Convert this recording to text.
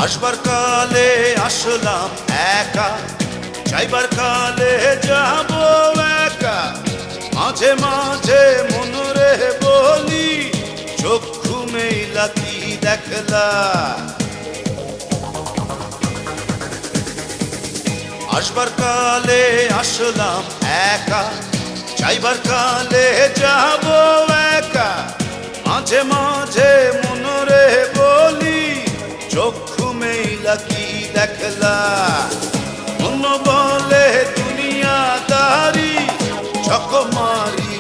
আসবার কালে আসলাম একা, যাইবার কালে যাব একা। মাঝে মাঝে মনরে বলি, চক্ষু মেলা কি দেখলা। আসবার কালে আসলাম একা, যাইবার কালে যাব একা। মাঝে মাঝে মনরে বলি, চক্ষু মেলা কি দেখলা। মন বলে দুনিয়াদারি, চক মারি